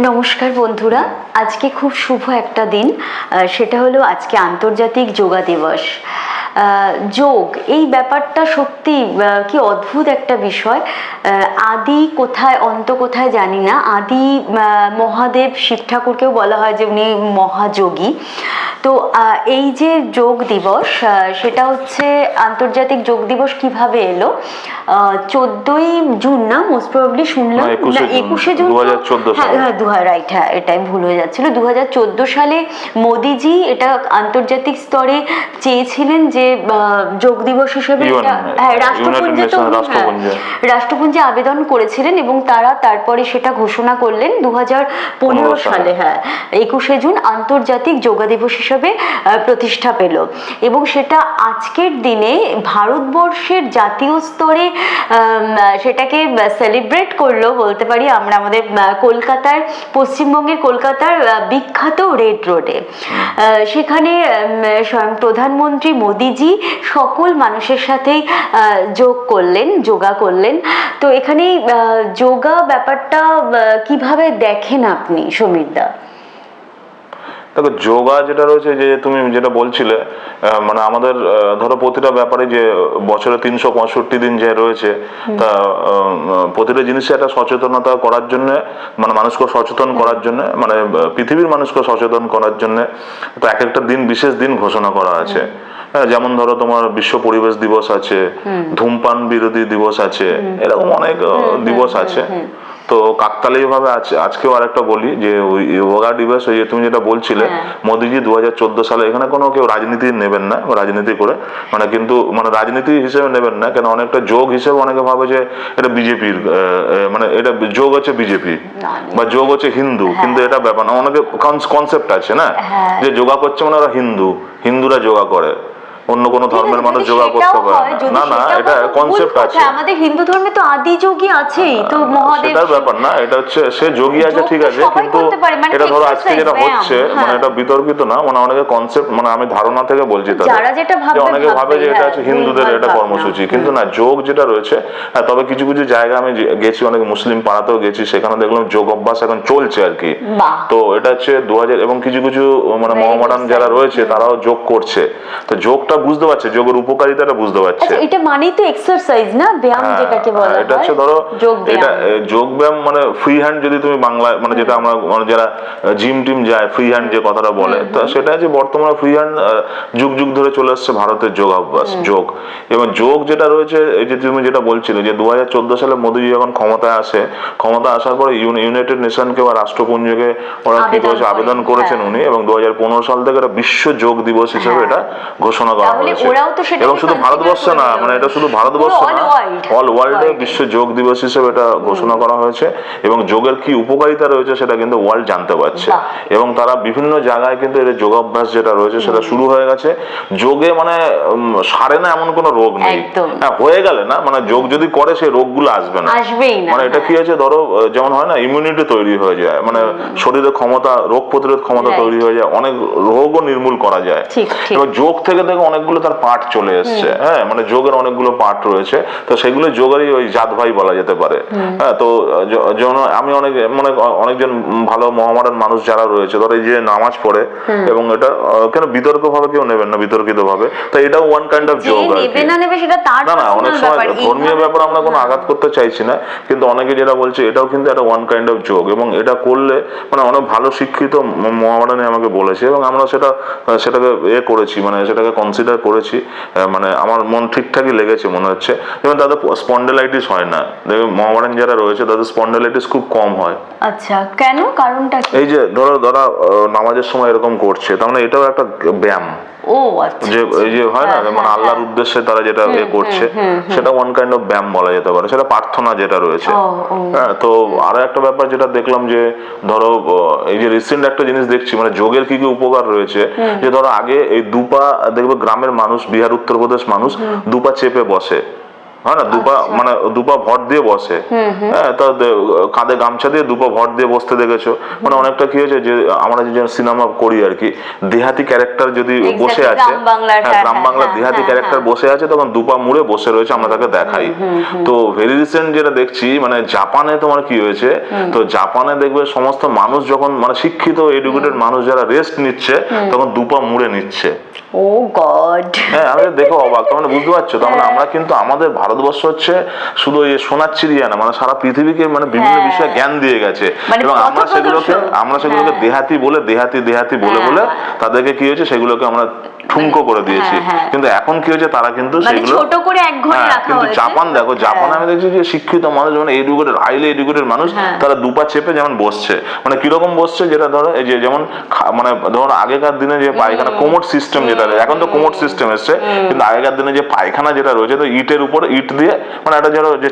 নমস্কার বন্ধুরা, আজকে খুব শুভ একটা দিন। সেটা হলো আজকে আন্তর্জাতিক যোগা দিবস। যোগ এই ব্যাপারটা সত্যি কি অদ্ভুত একটা বিষয়। আদি কোথায় অন্ত কোথায় জানি না। আদি মহাদেব শিব ঠাকুরকেও বলা হয় যে উনি মহাযোগী। তো এই যে যোগ দিবস, সেটা হচ্ছে আন্তর্জাতিক যোগ দিবস কিভাবে এলো? 14ই জুন না, মোস্ট প্রবাবলি শুনলাম, 21শে জুন, 2014 সালে। হ্যাঁ রাইট, হ্যাঁ এটাই ভুল হয়ে যাচ্ছিল। 2014 সালে মোদিজি এটা আন্তর্জাতিক স্তরে চেয়েছিলেন যে যোগ দিবস হিসেবে রাষ্ট্রপুঞ্জে আবেদন করেছিলেন এবং তারা তারপরে সেটা ঘোষণা করলেন 2015 সালে। হ্যাঁ, 21শে জুন আন্তর্জাতিক যোগা দিবস হিসেবে প্রতিষ্ঠা পেল এবং সেটা আজকের দিনে ভারতবর্ষের জাতীয় স্তরে সেটাকে সেলিব্রেট করলো বলতে পারি আমরা, আমাদের কলকাতার, পশ্চিমবঙ্গের কলকাতার বিখ্যাত রেড রোডে। সেখানে স্বয়ং প্রধানমন্ত্রী মোদিজি সকল মানুষের সাথেই যোগা করলেন। তো এখানে যোগা ব্যাপারটা কিভাবে দেখেন আপনি, সমীর দা? দেখো, যোগা যেটা রয়েছে, যে তুমি যেটা বলছিলে, মানে আমাদের ধরো প্রতিটা ব্যাপারে যে বছরে 365 দিন যে রয়েছে, তা প্রতিটা জিনিসে একটা সচেতনতা করার জন্য, মানে মানুষকে সচেতন করার জন্য, মানে পৃথিবীর মানুষকে সচেতন করার জন্য তো এক একটা দিন, বিশেষ দিন ঘোষণা করা আছে। যেমন ধরো তোমার বিশ্ব পরিবেশ দিবস আছে, ধূমপান বিরোধী দিবস আছে, এরকম অনেক দিবস আছে। তো কাকতালীয় ভাবে আছে আজকেও আরেকটা বলি যে ওই যোগা দিবস, ওই যে তুমি যেটা বলছিলে, মোদিজি 2014 সালে, এখানে কোনো কেউ রাজনীতি নেবেন না, রাজনীতি করে মানে, কিন্তু মানে রাজনীতি হিসেবে নেবেন না, কেন অনেকটা যোগ হিসেবে অনেকে ভাবে যে এটা বিজেপির, মানে এটা যোগ হচ্ছে বিজেপি বা যোগ হচ্ছে হিন্দু, কিন্তু এটা ব্যাপার না। অনেকে কনসেপ্ট আছে না যে যোগা করছে মানে ওরা হিন্দুরা যোগা করে, অন্য কোন ধর্মের মানুষ যোগা করতে পারে না। না, এটা কনসেপ্ট আছে। আমাদের হিন্দু ধর্মে তো আদি যোগী আছেই, তো মহাদেব, সেটার ব্যাপার না। এটা হচ্ছে সে যোগী আছে, ঠিক আছে, কিন্তু এটা ধরো আজকে যেটা হচ্ছে, মানে এটা বিতর্কিত না, মানে অনেকে কনসেপ্ট, মানে আমি ধারণা থেকে বলছি, যারা যেটা ভাবে, অনেকে ভাবে যে এটা হচ্ছে হিন্দুদের এটা কর্মসূচি, কিন্তু না, যোগ যেটা রয়েছে। তবে কিছু কিছু জায়গা আমি গেছি, অনেক মুসলিম পাড়াতেও গেছি, সেখানে দেখলাম যোগ অভ্যাস এখন চলছে আর কি। তো এটা হচ্ছে 2000, এবং কিছু কিছু মানে মহামারান যারা রয়েছে তারাও যোগ করছে। তো যোগটা বুঝতে পারছে, যোগের উপকারিতাটা বুঝতে পারছে। এটা মানেই তো এক্সারসাইজ না, ব্যায়াম যেটাকে বলা হয়। এটা হচ্ছে ধরো এটা যোগ ব্যায়াম, মানে ফ্রি হ্যান্ড, যদি তুমি বাংলায়, মানে যেটা আমরা, মানে যারা জিম টিম যায়, ফ্রি হ্যান্ড যে কথাটা বলে, তো সেটা যে বর্তমানে ফ্রি হ্যান্ড যুগ যুগ ধরে চলে আসছে ভারতের যোগ অভ্যাস, যোগ। এবং যোগ যেটা রয়েছে, এই যে তুমি যেটা বলছিলে যে 2014 সালে মোদিজি যখন ক্ষমতায় আসে, ক্ষমতা আসার পরে ইউনাইটেড নেশনকে বা রাষ্ট্রপুঞ্জকে ওরা কি করেছে, আবেদন করেছেন উনি, এবং 2015 সাল থেকে এটা বিশ্ব যোগ দিবস হিসেবে এটা ঘোষণা করা হয়েছে। এবং শুধু ভারতবর্ষে না, মানে এটা শুধু ভারতবর্ষ না, অল ওয়ার্ল্ডে বিশ্ব যোগ দিবস হিসেবে এটা ঘোষণা করা হয়েছে। এবং যোগের কি উপকারিতা রয়েছে সেটা কিন্তু ওয়ার্ল্ড জানতে পারছে, এবং তারা বিভিন্ন জায়গায় কিন্তু এর যোগাভ্যাস যেটা রয়েছে সেটা শুরু হয়ে গেছে। যোগে মানে সারে না এমন কোনো রোগ নেই, হ্যাঁ হয়ে গেলে না, মানে যোগ যদি করে সেই রোগগুলো আসবে না, মানে এটা কি আছে, ধরো যেমন হয় না, ইমিউনিটি তৈরি হয়ে যায়, মানে শরীরের ক্ষমতা, রোগ প্রতিরোধ ক্ষমতা তৈরি হয়ে যায়, অনেক রোগও নির্মূল করা যায়। এবার যোগ থেকে দেখো অনেকগুলো তার পার্ট চলে এসছে, হ্যাঁ, মানে যোগের অনেকগুলো পার্ট রয়েছে, তো সেগুলো যোগেরই ওই জাত ভাই বলা যেতে পারে। হ্যাঁ, তো আমি অনেকজন ভালো মহামারান মানুষ যারা রয়েছে, ধরো এই যে নামাজ পড়ে, এবং এটা কেন বিতর্ক ভাবে কেউ নেবেন না, বিতর্কিত ভাবে, তো এটাও ওয়ান কাইন্ড অফ যোগ। না না, অনেক সময় ধর্মীয় ব্যাপার আমরা কোনো আঘাত করতে চাইছি না, কিন্তু অনেকে যেটা বলছে এটাও কিন্তু একটা ওয়ান কাইন্ড অফ যোগ, এবং এটা করলে মানে অনেক ভালো শিক্ষিত মহামারানি আমাকে বলেছে, এবং আমরা সেটাকে করেছি, মানে সেটাকে কনসিডার করেছি, মানে আমার মন ঠিকঠাকই লেগেছে মনে হচ্ছে। যেমন তাদের স্পন্ডেলাইটিস হয় না, দেখবে মহামারান যারা রয়েছে তাদের স্পন্ডেলাইটিস খুব কম হয়। আচ্ছা, কেন? কারণটা কি? এই যে ধরো নামাজের সময় এরকম করছে, তার মানে এটাও একটা ব্যায়াম। যে এই যে হয় না, মানে আল্লাহর উদ্দেশ্যে তারা যেটা করছে, সেটা ওয়ান কাইন্ড অফ ব্যায়াম বলা যেতে পারে, সেটা প্রার্থনা যেটা রয়েছে। হ্যাঁ, তো আরো একটা ব্যাপার যেটা দেখলাম, যে ধরো এই যে রিসেন্ট একটা জিনিস দেখছি, মানে যোগের কি কি উপকার রয়েছে, যে ধরো আগে এই দুপা দেখবে গ্রামের মানুষ, বিহার উত্তরপ্রদেশ মানুষ দুপা চেপে বসে, হয় না, দুপা মানে দুপা ভর দিয়ে বসে, হ্যাঁ, তা কাঁধে গামছা দিয়ে দুপা ভর দিয়ে বসতে দেখেছো, মানে অনেকটা কি হয়েছে যে আমরা যে সিনেমা করি আর কি, দেহাতি ক্যারেক্টার যদি বসে আছে, গ্রাম বাংলার দেহাতি ক্যারেক্টার বসে আছে, তখন দুপা মুড়ে বসে রয়েছে, আমরা তাকে দেখাই। তো ভেরি রিসেন্ট যেটা দেখছি মানে জাপানে তোমার কি হয়েছে, তো জাপানে দেখবে সমস্ত মানুষ যখন মানে শিক্ষিত এডুকেটেড মানুষ যারা রেস্ট নিচ্ছে, তখন দুপা মুড়ে নিচ্ছে। ও গড, হ্যাঁ, আমি দেখো অবাক, মানে বুঝতে পারছো, তাহলে আমরা কিন্তু আমাদের ভারতবর্ষ হচ্ছে শুধু এই সোনার চিড়িয়া না, মানে সারা পৃথিবীকে মানে বিভিন্ন বিষয়ে জ্ঞান দিয়ে গেছে, এবং আমরা সেগুলোকে দেহাতি বলে বলে তাদেরকে কি হয়েছে, সেগুলোকে আমরা ঠুনকো করে দিয়েছি। কিন্তু এখন কি হয়েছে, তারা কিন্তু সেগুলো ছোট করে এক ঘরে রাখা কিন্তু হয়েছে। জাপান দেখো, জাপানে আমি দেখছি যে শিক্ষিত মানুষ মানে এডুকেটেড, হাইলি এডুকেটেড মানুষ, তারা দুপা চেপে যেমন বসছে, মানে কিরকম বসছে, যেটা ধরো এই যে যেমন মানে ধরো আগেকার দিনে যে পায়খানা কোমোড সিস্টেম যেটা, এখন তো কোমোড সিস্টেম এসছে, কিন্তু আগেকার দিনে যে পায়খানা যেটা রয়েছে, তো ইটের উপর ইট দিয়ে মানে একটা ধরো যে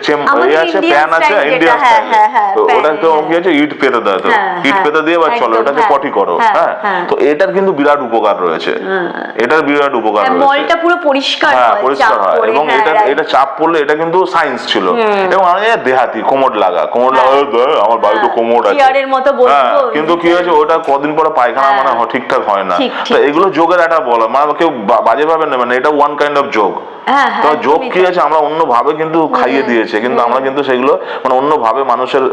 আছে প্যান আছে ইন্ডিয়ান স্টাইল, তো ওটা তো কি আছে, ইট পেতে দেয়, তো ইট পেতে দিয়ে বা চলো ওটাকে পটি করো, হ্যাঁ, তো এটার কিন্তু বিরাট উপকার রয়েছে, এটার বিরাট উপকার রয়েছে, মলটা পুরো পরিষ্কার হয়, পরিষ্কার হয়, এবং এটা চাপ পড়লে এটা কিন্তু সায়েন্স ছিল, এবং আমি দেহাতি কোমোড লাগা আমার বাড়িতে কোমোড আছে, কিন্তু কি হয়েছে ওটা কদিন পরে পায়খানা মানে ঠিকঠাক হয় না, তো এগুলো যোগের একটা বলা, মানে কেউ বাজে ভাবে নেবে না, এটা ওয়ান কাইন্ড অফ যোগ। তো যোগ কি আছে, আমরা অন্য ভাবে কিন্তু খাইয়ে দিয়েছে, কিন্তু আমরা কিন্তু সেগুলো মানে অন্য ভাবে মানুষের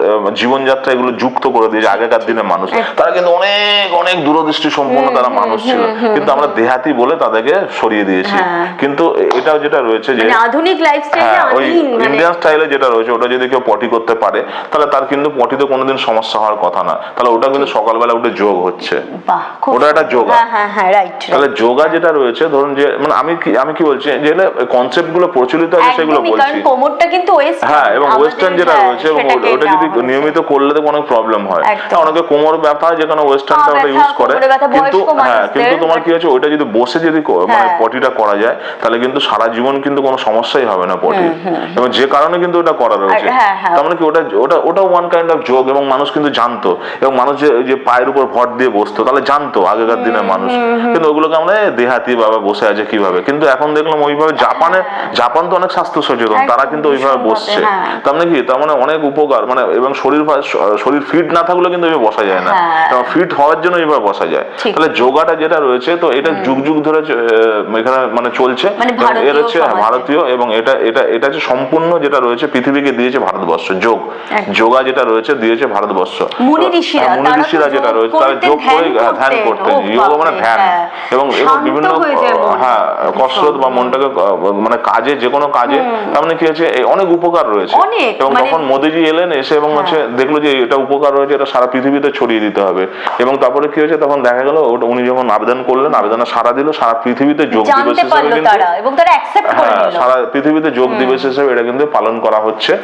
জীবনযাত্রা এগুলো যুক্ত করে দিয়েছে। আগেকার দিনের মানুষ তারা কিন্তু অনেক অনেক দূরদৃষ্টি সম্পন্ন তারা মানুষ ছিল, কিন্তু আমরা দেহাতি বলে তাদেরকে সরিয়ে দিয়েছি। কিন্তু এটাও যেটা রয়েছে যে আধুনিক লাইফস্টাইলে ওই ইন্ডিয়ান স্টাইলে যেটা রয়েছে, ওটা যদি কেউ পটি করতে পারে, তাহলে তার কিন্তু পটিতে কোনোদিন সমস্যা হওয়ার কথা না, তাহলে ওটা কিন্তু সকালবেলা উঠে যোগ হচ্ছে, ওটা একটা যোগা। তাহলে যোগা যেটা রয়েছে, ধরুন যে মানে আমি কি বলছি, যে কনসেপ্ট গুলো প্রচলিত আছে সেগুলো বলছি, কোমরটা কিন্তু ওয়েস্টার্ন, হ্যাঁ, এবং ওয়েস্টার্ন যেটা রয়েছে, ওটা যদি নিয়মিত করলে তো অনেক প্রবলেম হয়, অনেকে কোমর ব্যথা হয় যেখানে ওয়েস্টার্নটা ওটা ইউজ করে, কিন্তু হ্যাঁ, কিন্তু তোমার কি হচ্ছে, ওইটা যদি বসে যদি মানে পটিটা করা যায়, তাহলে কিন্তু সারা জীবন কিন্তু কোনো সমস্যাই হবে না পটি, এবং যে কারণে কিন্তু ওটা করা রয়েছে, তার মানে কি ওটা ওয়ান কাইন্ড অফ যোগ, এবং মানুষ কিন্তু জানতো, এবং মানুষ যে পায়ের উপর ভর দিয়ে বসতো, তাহলে জানতো আগেকার দিনের মানুষ, কিন্তু ওগুলোকে আমরা দেহাতি বাবা বসে আছে কিভাবে, কিন্তু এখন দেখলাম ওইভাবে জাপান তো অনেক স্বাস্থ্য সচেতন, তারা কিন্তু ওইভাবে বসছে, তার মানে কি, তার মানে অনেক উপকার, মানে এবং শরীর ফিট না থাকলে কিন্তু ওইভাবে বসা যায় না, কারণ ফিট হওয়ার জন্য ওইভাবে বসা যায়। তাহলে যোগাটা যেটা রয়েছে, তো এটা যুগ যুগ ধরে এখানে মানে চলছে, এর হচ্ছে ভারতীয়, এবং এটা হচ্ছে সম্পূর্ণ যেটা রয়েছে পৃথিবীকে দিয়েছে ভারতবর্ষ, যোগা যেটা রয়েছে দিয়েছে ভারতবর্ষ, মুনি ঋষিরা যেটা রয়েছে তারা যোগ করে ধ্যান করতেন, যোগা মানে ধ্যান, এবং বিভিন্ন কসরত বা মনটাকে মানে কাজে, যে কোনো কাজে, তার মানে কি হচ্ছে অনেক উপকার রয়েছে, এবং তখন মোদিজি এলেন এসে এবং হচ্ছে দেখলো যে এটা উপকার রয়েছে, এটা সারা পৃথিবীতে ছড়িয়ে দিতে হবে, এবং তারপরে কি হয়েছে, তখন দেখা গেল ওটা উনি যখন আবেদন করলেন, আবেদনে সাড়া দিল, সারা পৃথিবীতে যোগ দিবস হিসেবে কিন্তু সারা পৃথিবীতে যোগ দিবস হিসেবে এটা কিন্তু পালন করা হচ্ছে।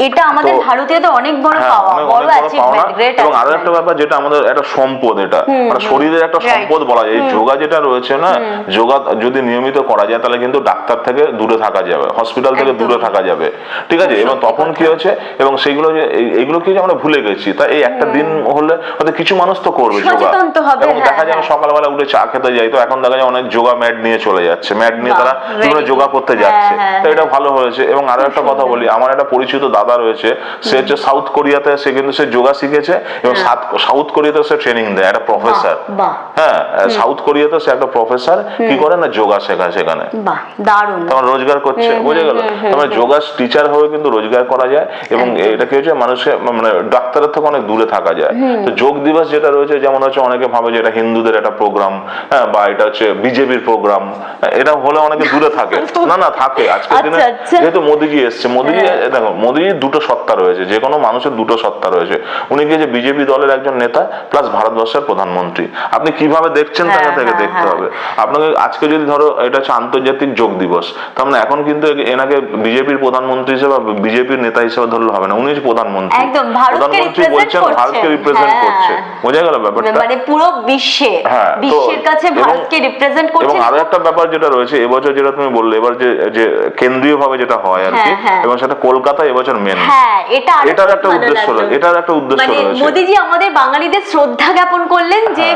এটা আমাদের ভারতীয়দের অনেক বড় পাওয়া, বড় অ্যাচিভমেন্ট, গ্রেট। এবং আরো একটা ব্যাপার যেটা আমাদের একটা সম্পদ, এটা মানে শরীরের একটা সম্পদ বলা যায়, এই যোগা যেটা রয়েছে না, যোগা যদি নিয়মিত করা যায়, তাহলে কিন্তু ডাক্তার থেকে দূরে থাকা যাবে, হসপিটাল থেকে দূরে থাকা যাবে, ঠিক আছে, এবং তখন কি হচ্ছে, এবং সেইগুলো যে এইগুলো কি আমরা ভুলে গেছি, তাই এই একটা দিন হলে হয়তো কিছু মানুষ তো করবে যোগা, এবং দেখা যায় সকালবেলা উঠে চা খেতে যাই, তো এখন দেখা যায় অনেক যোগা ম্যাট নিয়ে চলে যাচ্ছে, ম্যাট নিয়ে তারা যোগা করতে যাচ্ছে, তো এটা ভালো হয়েছে। এবং আরো একটা কথা বলি, আমার একটা পরিচিত দাদা রয়েছে, সে হচ্ছে সাউথ কোরিয়াতে, সে কিন্তু সে যোগা শিখেছে, এবং সাউথ কোরিয়াতে সে ট্রেনিং দেয়, একটা প্রফেসর, হ্যাঁ, সাউথ কোরিয়াতে সে একটা প্রফেসর, কি করে না যোগা শেখায় সেখানে, দারুণ, তখন রোজগার করছে, বুঝে গেল, তোমার যোগা টিচার হয়ে কিন্তু রোজগার করা যায়, এবং এটা কি হচ্ছে মানুষের মানে ডাক্তারের থেকে অনেক দূরে থাকা যায়। তো যোগ দিবস যেটা রয়েছে, যেমন হচ্ছে অনেকে ভাবে যে এটা হিন্দুদের একটা প্রোগ্রাম, হ্যাঁ, বা এটা হচ্ছে বিজেপির প্রোগ্রাম, এটা হলে অনেকে দূরে থাকে, না থাকে, আজকের দিনে যেহেতু মোদিজি এসছে, দেখো মোদিজি দুটো সত্তা রয়েছে, যে কোনো মানুষের দুটো সত্তা রয়েছে, উনি কি যে বিজেপি দলের একজন নেতা প্লাস ভারতবর্ষের প্রধানমন্ত্রী, আপনি কিভাবে দেখছেন তাকে থেকে দেখতে হবে। আপনাকে আজকে যদি ধরো এটা হচ্ছে আন্তর্জাতিক যোগ দিবস, তার মানে এখন কিন্তু এনাকে বিজেপির প্রধানমন্ত্রী হিসেবে বা বিজেপির নেতা হিসেবে ধরলে হবে না, উনি প্রধানমন্ত্রী, প্রধানমন্ত্রী বলছেন ভারতকে রিপ্রেজেন্ট করছে, বোঝা গেল ব্যাপারটা, মানে পুরো বিশ্বের কাছে ভারতকে রিপ্রেজেন্ট করছে। এবং আরো একটা ব্যাপার যেটা রয়েছে, এবছর যেটা তুমি বললে, এবার যে কেন্দ্রীয় ভাবে যেটা হয় আর কি, এবং সেটা কলকাতায় এবছর মেন। হ্যাঁ, এটার একটা উদ্দেশ্য রয়েছে, এটার একটা উদ্দেশ্য মানে রয়েছে। মোদিজি আমাদের বাঙালিদের শ্রদ্ধা জ্ঞাপন করলেন যে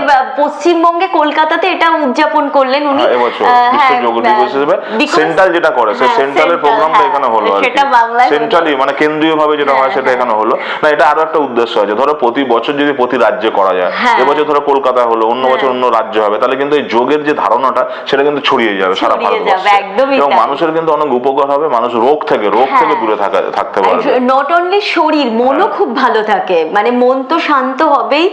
পশ্চিমবঙ্গে কলকাতাতে এটা উদযাপন করলেন উনি এবছর বিশ্ব যোগ দিবস হিসেবে সেন্ট্রাল যেটা করে সেই সেন্ট্রালের প্রোগ্রামটা এখানে হলো আর সেটা কি, বাংলায় সেন্ট্রালি মানে কেন্দ্রীয় ভাবে যেটা হয় সেটা এখানে হলো না। এটা আরো একটা উদ্দেশ্য আছে, ধরো প্রতি বছর যদি প্রতি রাজ্যে করা যায়, এবছর ধরো কলকাতা হলো, অন্য বছর অন্য রাজ্য হবে, তাহলে কিন্তু এই যোগের যে ধারণাটা সেটা কিন্তু ছড়িয়ে যাবে সারা ভারতবর্ষে, এবং মানুষের কিন্তু অনেক উপকার হবে, মানুষ রোগ থেকে দূরে থাকতে পারবে। নট অনলি শরীর, মনও খুব ভালো থাকে, মানে মন তো শান্ত হবেই,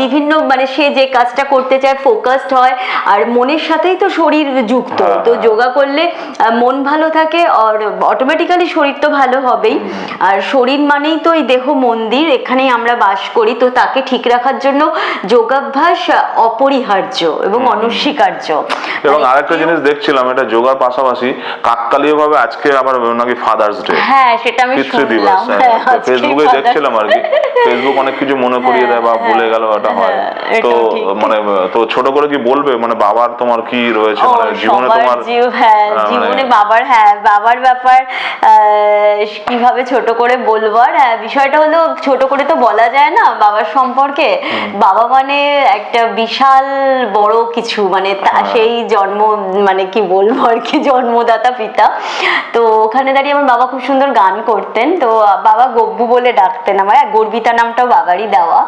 বিভিন্ন মানে সে যে কাজটা করতে চায় ফোকাসড হয়, আর মনের সাথেই তো শরীর যুক্ত, তো যোগা করলে মন ভালো থাকে আর অটোমেটিক্যালি শরীর তো ভালো হবেই। আর শরীর মানেই তো এই দেহ মন্দির, এখানেই আমরা বাস করি, তো তাকে ঠিক রাখার জন্য যোগাভ্যাস অপরিহার্য এবং অনস্বীকার্য। এবং আরেকটা জিনিস দেখছিলাম, এটা যোগার পাশাপাশি কাকতালীয় ভাবে আজকে আবার নাকি ফাদার্স ডে, হ্যাঁ সেটা আমি শুনলাম, ফেসবুকে দেখছিলাম আর কি, ফেসবুক অনেক কিছু মনে করিয়ে দেয় বা ভুলে গেল এটা হয়, তো মানে তো ছোট করে কি বলবে মানে বাবার তোমার কি রয়েছে মানে জীবনে তোমার? জীবনে বাবার ব্যাপার কিভাবে ছোট করে বলবো, আর বিষয়টা হলো ছোট করে তো বলা যায় না বাবার সম্পর্কে। বাবা মানে একটা বিশাল বড় কিছু, মানে সেই জন্ম মানে কি বলবো আর কি, জন্মদাতা পিতা। তো ওখানে দাঁড়িয়ে আমার বাবা খুব সুন্দর গান করতেন, তো বাবা গব্বু বলে ডাকতেন, আমার গর্বিতা নামটাও বাবারই দেওয়া।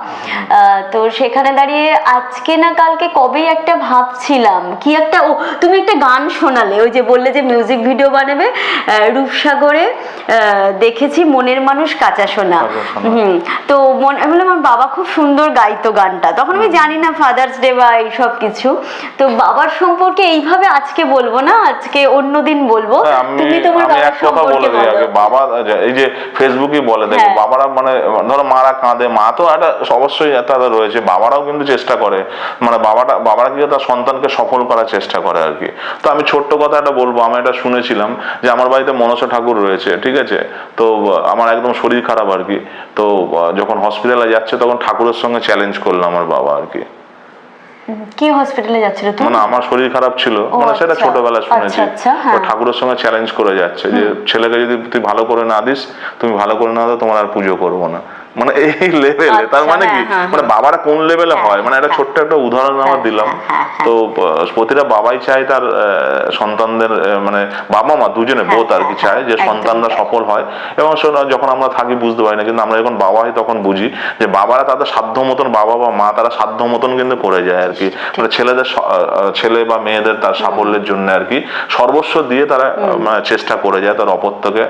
তো সেখানে দাঁড়িয়ে আজকে না কালকে কবেই একটা ভাবছিলাম কি একটা, ও তুমি একটা গান শোনালে, ওই যে বললে যে মিউজিক ভিডিও বানাবে, রূপসাগরে দেখেছি মনের মানুষ কাঁচা সোনা। তো আমি বললাম আমার বাবা খুব সুন্দর গাইতো গানটা, তখন আমি জানি না ফাদার্স ডে বা এইসব কিছু, তো বাবার সম্পর্কে এইভাবে আজকে বলবো না, আজকে অন্যদিন বলবো। তুমি তোমার বাবার সম্পর্কে বলো। বাবা এই যে ফেসবুকে বলে দেখো, বাবারা মানে ধরো মারা কাঁদে, মা তো একটা অবশ্যই একটা রয়েছে, বাবারাও কিন্তু চেষ্টা করে, মানে বাবারা কিন্তু তার সন্তানকে সফল করার চেষ্টা করে আর কি। তো আমি ছোট্ট কথা একটা বলবো, আমি এটা শুনেছিলাম যে আমার বাড়িতে মনসা ঠাকুর রয়েছে, ঠিক আছে, তো আমার একদম শরীর খারাপ আর কি, তো যখন হসপিটালে যাচ্ছে তখন ঠাকুরের সঙ্গে চ্যালেঞ্জ করলো আমার বাবা আর কি। কি হসপিটালে যাচ্ছিল তুমি? মানে আমার শরীর খারাপ ছিল, মানে সেটা ছোটবেলা শুনেছি, ঠাকুরের সঙ্গে চ্যালেঞ্জ করে যাচ্ছে যে ছেলেকে যদি তুই ভালো করে না দিস, তুমি ভালো করে না দাও, তোমার আর পুজো করবো না, মানে এই লেভেলে। তার মানে কি, মানে বাবারা কোন লেভেলে হয়, মানে একটা ছোট্ট একটা উদাহরণ আমার দিলাম। তো প্রতিটা বাবাই চায় তার সন্তানদের, মানে বাবা মা দুজনে বোথ আর কি চায় যে সন্তানরা সফল হয়, এবং যখন আমরা থাকি বুঝতে পারি না, কিন্তু আমরা যখন বাবা হই তখন বুঝি যে বাবারা তাদের সাধ্য মতন, বাবা বা মা তারা সাধ্য মতন কিন্তু করে যায় আর কি, মানে ছেলে বা মেয়েদের তার সাফল্যের জন্য আর কি সর্বস্ব দিয়ে তারা চেষ্টা করে যায় তার অপত্যকে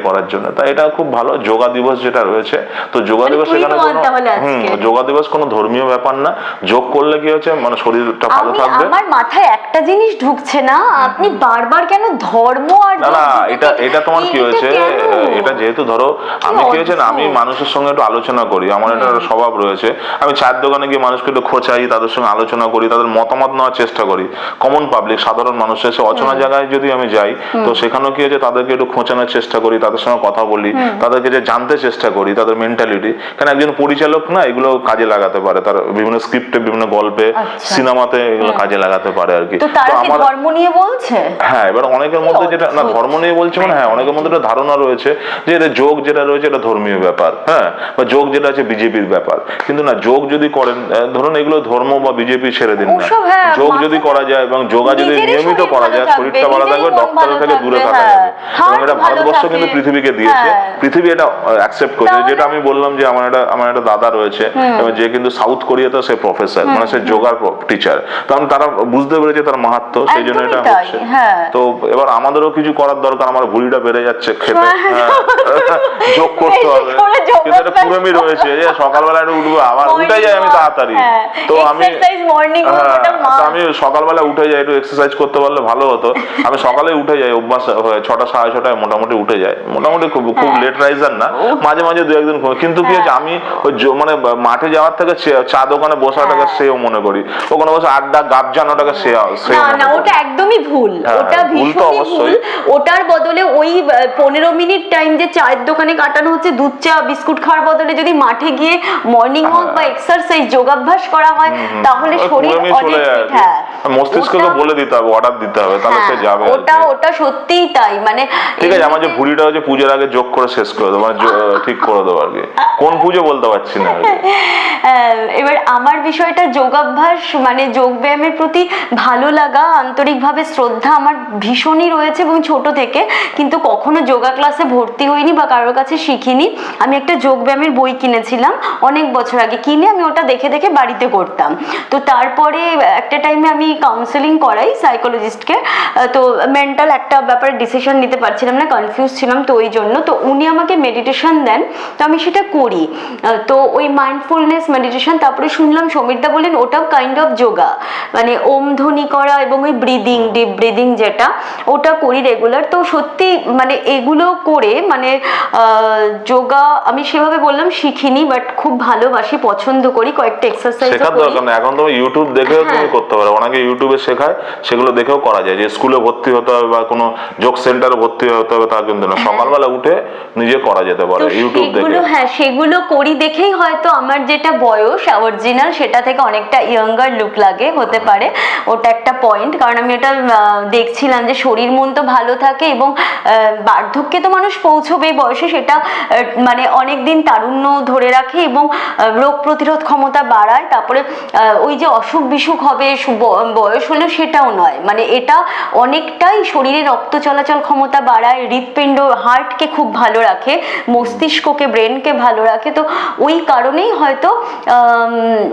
করার জন্য। তাই এটা খুব ভালো। যোগা দিবস যেটা রয়েছে, তো যোগা দিবস এখানে যোগা দিবস কোনো ধর্মীয় ব্যাপার না, যোগ করলে কি হচ্ছে মানে শরীরটা ভালো থাকবে। আমার মাথায় একটা জিনিস ঢুকছে না, আপনি বারবার কেন ধর্ম আর না এটা তোমার কি হয়েছে, এটা যেহেতু ধরো আমি কি হয়েছে না, আমি মানুষের সঙ্গে একটু আলোচনা করি, আমার একটা স্বভাব রয়েছে, আমি চায়ের দোকানে গিয়ে মানুষকে একটু খোঁচাই, তাদের সঙ্গে আলোচনা করি, তাদের মতামত নেওয়ার চেষ্টা করি। কমন পাবলিক সাধারণ মানুষ এসে অচেনা জায়গায় যদি আমি যাই, তো সেখানেও কি হয়েছে তাদেরকে একটু খোঁচানোর চেষ্টা করি, তাদের সঙ্গে কথা বলি, তাদেরকে যে জানতে চেষ্টা করি তাদের মেন্টালিটি, কারণ একজন পরিচালক না এগুলো কাজে লাগাতে পারে, তার বিভিন্ন স্ক্রিপ্টে, বিভিন্ন গল্পে, সিনেমাতে এগুলো কাজে লাগাতে পারে আর কি। তো আমার ধর্ম নিয়ে বলছে, হ্যাঁ, এবার অনেকের মধ্যে যেটা না ধর্ম নিয়ে বলছে মানে, হ্যাঁ অনেকের মধ্যে একটা ধারণা রয়েছে যে এটা যোগ যেটা রয়েছে এটা ধর্মীয় ব্যাপার, হ্যাঁ, বা যোগ যেটা আছে বিজেপির ব্যাপার, কিন্তু না, যোগ যদি করেন, ধরুন এগুলো ধর্ম বা বিজেপি ছেড়ে দিন না, যোগ যদি করা যায় এবং যোগা যদি নিয়মিত করা যায়, শরীরটা ভালো থাকবে, ডক্টরের থেকে দূরে থাকা যাবে, এবং এটা ভারতবর্ষ কিন্তু পৃথিবীকে দিয়েছে, পৃথিবী এটা অ্যাকসেপ্ট করছে। যেটা আমি বললাম যে আমার একটা দাদা রয়েছে, যে কিন্তু সাউথ কোরিয়াতে সে প্রফেসর, মানে সে যোগার টিচার, কারণ তারা বুঝতে পেরেছে তার মাহাত্ম্য, সেই জন্য এটা হচ্ছে। তো এবার আমাদেরও কিছু করার দরকার, আমার ভুঁড়িটা বেড়ে যাচ্ছে খেতে, যোগ করতে হবে, কিন্তু একটা কুড়েমি রয়েছে যে সকালবেলা একটু উঠবো, আবার উঠে যাই আমি তাড়াতাড়ি, তো আমি সকালবেলা উঠে যাই, একটু এক্সারসাইজ করতে পারলে ভালো হতো। আমি সকালে উঠে যাই, অভ্যাস 6টা 6:30 মোটামুটি উঠে যাই, মোটামুটি খুব লেট রাইজার না, মাঝে মাঝে দু একদিন, কিন্তু কি হচ্ছে আমি ওই মানে মাঠে যাওয়ার থেকে চা দোকানে বসাটাকে সেও মনে করি, ওখানে বসে আড্ডা গাপ জানাটাকে না, ওটা একদমই ভুল, ওটা ভীষণই ভুল। ওটার বদলে ওই 15 মিনিট টাইম যে চায়ের দোকানে কাটানো হচ্ছে দুধ চা বিস্কুট খাওয়ার বদলে যদি মাঠে গিয়ে মর্নিং ওয়াক বা এক্সারসাইজ যোগাভ্যাস করা হয়, তাহলে শরীর অনেক মস্তিষ্ককে বলে দিতে হবে, অর্ডার দিতে হবে, তাহলে সে যাবে। ওটা সত্যিই তাই, মানে ঠিক আছে, আমার যে ভুঁড়িটা নেগেটিভিটা হচ্ছে পুজোর আগে যোগ করে শেষ করে দেবো, মানে ঠিক করে দেবো আর কি। কোন পুজো বলতে পারছি না আর কি। এবার আমার বিষয়টা যোগাভ্যাস মানে যোগব্যায়ামের প্রতি ভালো লাগা, আন্তরিকভাবে শ্রদ্ধা আমার ভীষণই রয়েছে এবং ছোট থেকে, কিন্তু কখনো যোগা ক্লাসে ভর্তি হইনি বা কারোর কাছে শিখিনি। আমি একটা যোগব্যায়ামের বই কিনেছিলাম অনেক বছর আগে, কিনে আমি ওটা দেখে দেখে বাড়িতে করতাম। তো তারপরে একটা টাইমে আমি কাউন্সেলিং করাই সাইকোলজিস্টকে, তো মেন্টাল একটা ব্যাপারে ডিসিশন নিতে পারছিলাম না, কনফিউজ ছিলাম, তো ওই জন্য তো উনি আমাকে মেডিটেশন দেন, তো আমি সেটা করি। তো ওই মাইন্ডফুলনেস মেডিটেশন, তারপরে শুনলাম সমীরদা বলেন ওটাও কাইন্ড অফ যোগা, মানে ওম ধ্বনি করা এবং ওই ব্রিদিং, ডিপ ব্রিদিং যেটা, ওটা করি রেগুলার। তো সত্যি মানে এগুলো করে মানে যোগা আমি সেভাবে বললাম শিখিনি, বাট খুব ভালোবাসি, পছন্দ করি, কয়েকটা এক্সারসাইজ শেখার দরকার না, এখন তুমি ইউটিউব দেখেও তুমি করতে পারো, অনেকে ইউটিউবে শেখায়, সেগুলো দেখেও করা যায়। যে স্কুলে ভর্তি হতে হবে বা কোনো যোগ সেন্টারে ভর্তি হতে হবে তা কিন্তু না, সকালবেলা উঠে নিজে করা যেতে পারে ইউটিউব দেখে। হ্যাঁ, সেগুলো করি দেখেই হয়তো আমার যেটা বয়স অরিজিনাল সেটা থেকে অনেকটা ইয়াঙ্গার লুক লাগে, হতে পারে ওটা একটা পয়েন্ট। কারণ আমি এটা দেখছিলাম যে শরীর মন তো ভালো থাকে এবং বার্ধক্যে তো মানুষ পৌঁছবেই বয়সে, সেটা মানে অনেক দিন তারুণ্য ধরে রাখে এবং রোগ প্রতিরোধ ক্ষমতা বাড়ায়। তারপরে ওই যে অসুখ বিসুখ হবে বয়স হলে সেটাও নয়, মানে এটা অনেকটাই শরীরে রক্ত চলাচল ক্ষমতা বাড়ায়, হৃৎপিণ্ড হার্টকে খুব ভালো রাখে, মস্তিষ্ককে ব্রেনকে ভালো রাখে। তো ওই কারণেই হয়তো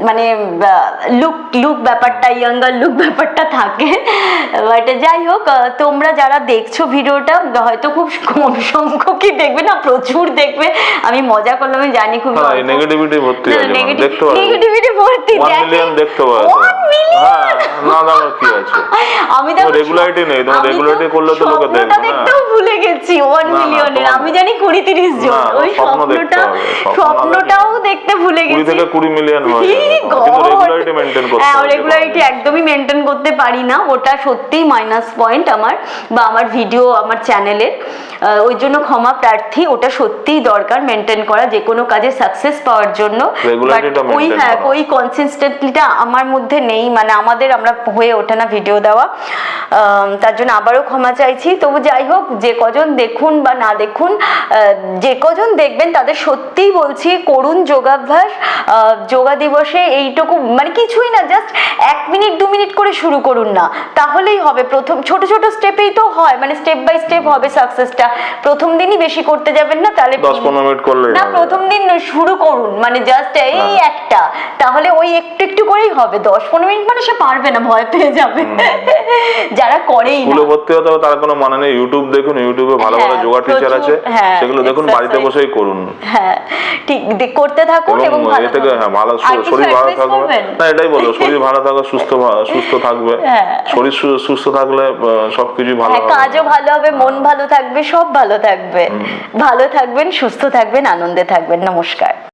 মানে লুক ব্যাপারটা, ইয়াঙ্গার লুক ব্যাপারটা থাকে। বাট যাই হোক, তোমরা যারা দেখছো ভিডিওটা হয়তো খুব কম সংখ্যকই দেখবে না, প্রচুর দেখবে, আমি মজা করলাম, আমি জানি খুব নেগেটিভিটি ভর্তি আছে, দেখতে পারো নেগেটিভিটি ভর্তি 1 মিলিয়ন দেখতে পারো। 1 মিলিয়ন না না কি আছে, আমি তো রেগুলারিটি নেই, তুমি রেগুলারিটি করলে তো লোকে দেখবে না। দেখতেও ভুলে গেছি 1 মিলিয়নের, আমি জানি 20-30 জন, ওই স্বপ্নটাও দেখতে ভুলে গেছি। 20 থেকে 20 মিলিয়ন হয়, কিন্তু রেগুলারিটি মেইনটেইন করতে হবে। রেগুলারিটি একদমই মেইনটেইন করতে পারি না, ওটা সত্যিই মাইনাস পয়েন্ট আমার বা আমার ভিডিও আমার চ্যানেলের, ওই জন্য ক্ষমা প্রার্থী। ওটা সত্যিই দরকার মেইনটেইন করা যে কোনো কাজে সাকসেস পাওয়ার জন্য, ওই কনসিস্টেন্টলিটা আমার মধ্যে নেই, মানে আমরা হয়ে ওঠে না ভিডিও দেওয়া, তার জন্য আবারও ক্ষমা চাইছি। তবু যাই হোক, যে কজন দেখুন বা না দেখুন, যে কজন দেখবেন তাদের সত্যিই বলছি করুন যোগাভ্যাস। যোগা দিবসে এইটুকু মানে কিছুই না, জাস্ট 1 মিনিট 2 মিনিট করে শুরু করুন না, তাহলেই হবে। প্রথম ছোট ছোট স্টেপেই তো হয়, মানে স্টেপ বাই স্টেপ হবে সাকসেসটা। প্রথম দিনই বেশি করতে যাবেন না, তাহলে 10-15 মিনিট করলে না, প্রথম দিন শুরু করুন, মানে জাস্ট এই একটা, তাহলে ওই একটু একটু করেই হবে। 10-15 মিনিট মানে সে পারবে না, ভয় পেয়ে যাবে যারা করেই না। স্কুলে ভর্তি হতে হবে তার কোনো মানে নেই, ইউটিউব দেখুন, ইউটিউবে ভালো ভালো যোগা টিচার আছে, সেগুলো দেখুন, বাড়িতে বসেই করুন। হ্যাঁ ঠিক, করতে থাকুন এবং ভালো থেকে ভালো শরীর ভালো থাকবে। না এটাই বলো, শরীর ভালো থাকবে, সুস্থ থাকবে, শরীর সুস্থ থাকলে সবকিছুই ভালো হবে, কাজও ভালো হবে, মন ভালো থাকবে, সব ভালো থাকবে। ভালো থাকবেন, সুস্থ থাকবেন, আনন্দে থাকবেন। নমস্কার।